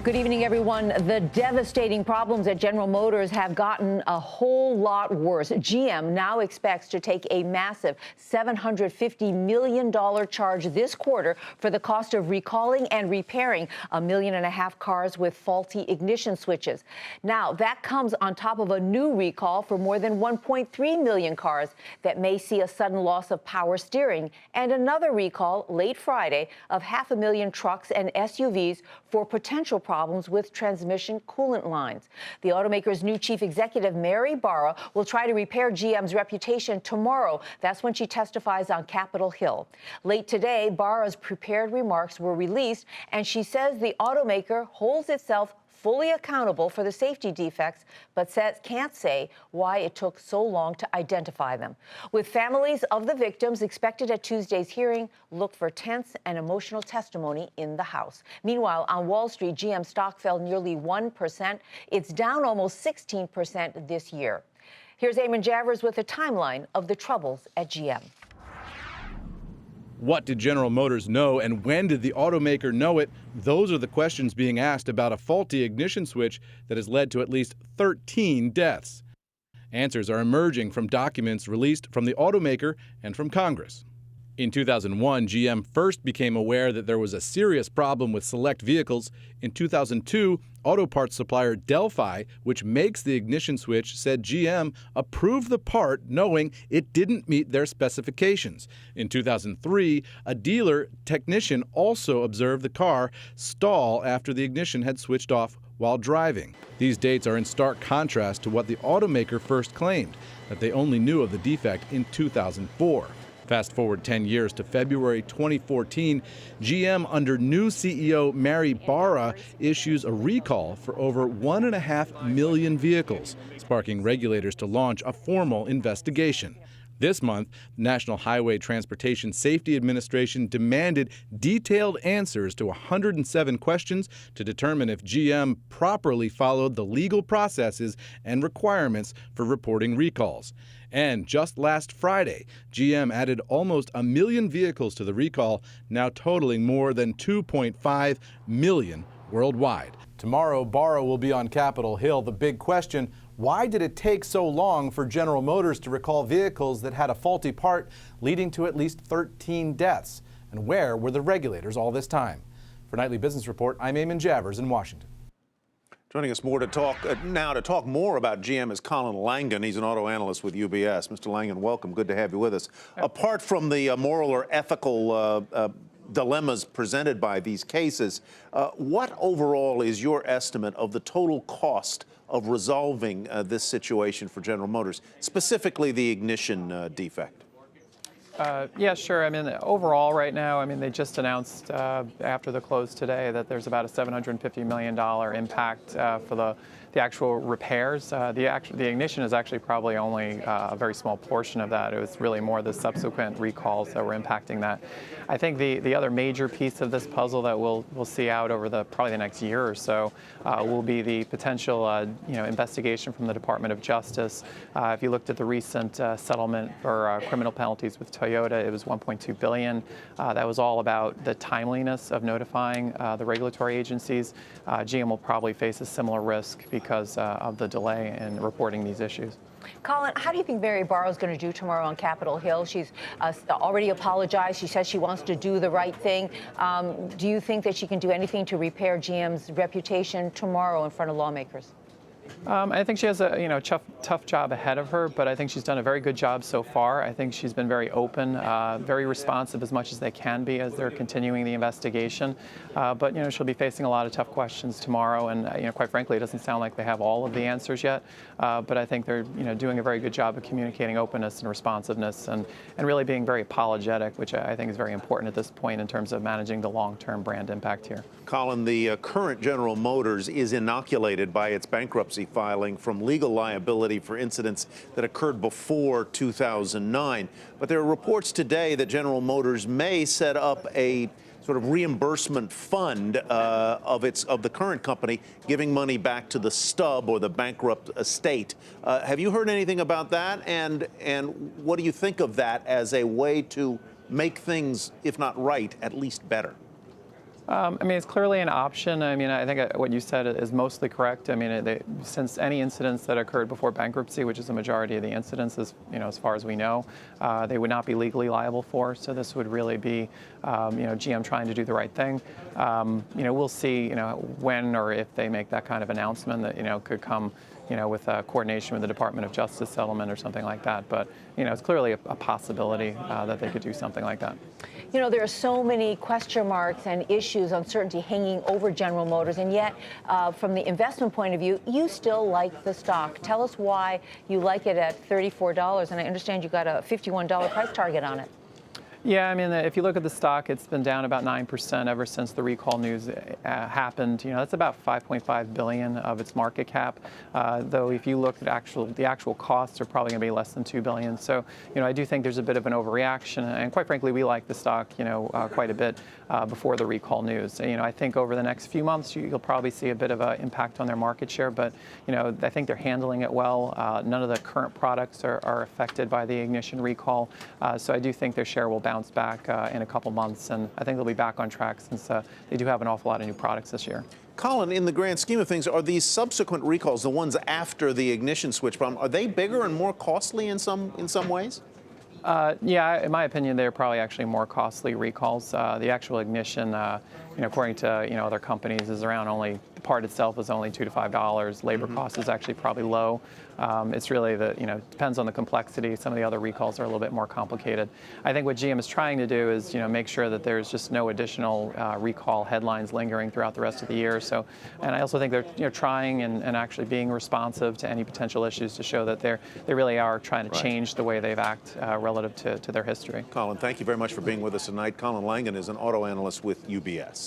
Good evening, everyone. The devastating problems at General Motors have gotten a whole lot worse. GM now expects to take a massive $750 million charge this quarter for the cost of recalling and repairing 1.5 million cars with faulty ignition switches. Now, that comes on top of a new recall for more than 1.3 million cars that may see a sudden loss of power steering, and another recall late Friday of 500,000 trucks and SUVs for potential problems with transmission coolant lines. The automaker's new chief executive, Mary Barra, will try to repair GM's reputation tomorrow. That's when she testifies on Capitol Hill. Late today, Barra's prepared remarks were released, and she says the automaker holds itself fully accountable for the safety defects, but can't say why it took so long to identify them. With families of the victims expected at Tuesday's hearing, look for tense and emotional testimony in the House. Meanwhile, on Wall Street, GM stock fell nearly 1%. It's down almost 16% this year. Here's Eamon Javers with a timeline of the troubles at GM. What did General Motors know, and when did the automaker know it? Those are the questions being asked about a faulty ignition switch that has led to at least 13 deaths. Answers are emerging from documents released from the automaker and from Congress. In 2001, GM first became aware that there was a serious problem with select vehicles. In 2002, auto parts supplier Delphi, which makes the ignition switch, said GM approved the part knowing it didn't meet their specifications. In 2003, a dealer technician also observed the car stall after the ignition had switched off while driving. These dates are in stark contrast to what the automaker first claimed, that they only knew of the defect in 2004. Fast forward 10 years to February 2014, GM under new CEO Mary Barra issues a recall for over 1.5 million vehicles, sparking regulators to launch a formal investigation. This month, the National Highway Transportation Safety Administration demanded detailed answers to 107 questions to determine if GM properly followed the legal processes and requirements for reporting recalls. And just last Friday, GM added almost 1 million vehicles to the recall, now totaling more than 2.5 million worldwide. Tomorrow, Barra will be on Capitol Hill. The big question: why did it take so long for General Motors to recall vehicles that had a faulty part, leading to at least 13 deaths? And where were the regulators all this time? For Nightly Business Report, I'm Eamon Javers in Washington. Joining us more to talk more about GM is Colin Langan. He's an auto analyst with UBS. Mr. Langan, welcome. Good to have you with us. Apart from the moral or ethical dilemmas presented by these cases, what overall is your estimate of the total cost of resolving this situation for General Motors, specifically the ignition defect? Yeah, sure. I mean, overall right now, I mean, they just announced after the close today that there's about a $750 million impact for the actual repairs. The ignition is actually probably only a very small portion of that. It was really more the subsequent recalls that were impacting that. I think the other major piece of this puzzle that we'll see out over probably the next year or so will be the potential investigation from the Department of Justice. If you looked at the recent settlement for criminal penalties with Toyota, it was $1.2 billion. That was all about the timeliness of notifying the regulatory agencies. GM will probably face a similar risk because of the delay in reporting these issues. Colin, how do you think Mary Barra is going to do tomorrow on Capitol Hill? She's already apologized. She says she wants to do the right thing. Do you think that she can do anything to repair GM's reputation tomorrow in front of lawmakers? I think she has a tough job ahead of her, but I think she's done a very good job so far. I think she's been very open, very responsive as much as they can be as they're continuing the investigation. But she'll be facing a lot of tough questions tomorrow, and quite frankly, it doesn't sound like they have all of the answers yet. But I think they're doing a very good job of communicating openness and responsiveness, and really being very apologetic, which I think is very important at this point in terms of managing the long-term brand impact here. Colin, the current General Motors is inoculated by its bankruptcy filing from legal liability for incidents that occurred before 2009. But there are reports today that General Motors may set up a sort of reimbursement fund of the current company, giving money back to the stub or the bankrupt estate. Have you heard anything about that? And what do you think of that as a way to make things, if not right, at least better? I mean, it's clearly an option. I mean, I think what you said is mostly correct. I mean, since any incidents that occurred before bankruptcy, which is the majority of the incidents, as far as we know, they would not be legally liable for. So this would really be, GM trying to do the right thing. We'll see, when or if they make that kind of announcement that, could come, with coordination with the Department of Justice settlement or something like that. But, it's clearly a possibility that they could do something like that. There are so many question marks and issues, uncertainty hanging over General Motors, and yet, from the investment point of view, you still like the stock. Tell us why you like it at $34, and I understand you got a $51 price target on it. Yeah, I mean, if you look at the stock, it's been down about 9% ever since the recall news happened. That's about $5.5 billion of its market cap. Though if you look at the actual costs are probably going to be less than $2 billion. So, I do think there's a bit of an overreaction, and quite frankly, we like the stock, quite a bit before the recall news. I think over the next few months, you'll probably see a bit of an impact on their market share, but I think they're handling it well. None of the current products are affected by the ignition recall, so I do think their share will bounce back in a couple months, and I think they'll be back on track since they do have an awful lot of new products this year. Colin, in the grand scheme of things, are these subsequent recalls, the ones after the ignition switch problem, are they bigger and more costly in some ways? Yeah, in my opinion, they're probably actually more costly recalls. The actual ignition, according to other companies, is around only the part itself is only $2 to $5. Labor cost is actually probably low. It's really depends on the complexity. Some of the other recalls are a little bit more complicated. I think what GM is trying to do is make sure that there's just no additional recall headlines lingering throughout the rest of the year. So, and I also think they're trying and actually being responsive to any potential issues to show that they really are trying to change the way they've acted relative to their history. Colin, thank you very much for being with us tonight. Colin Langan is an auto analyst with UBS.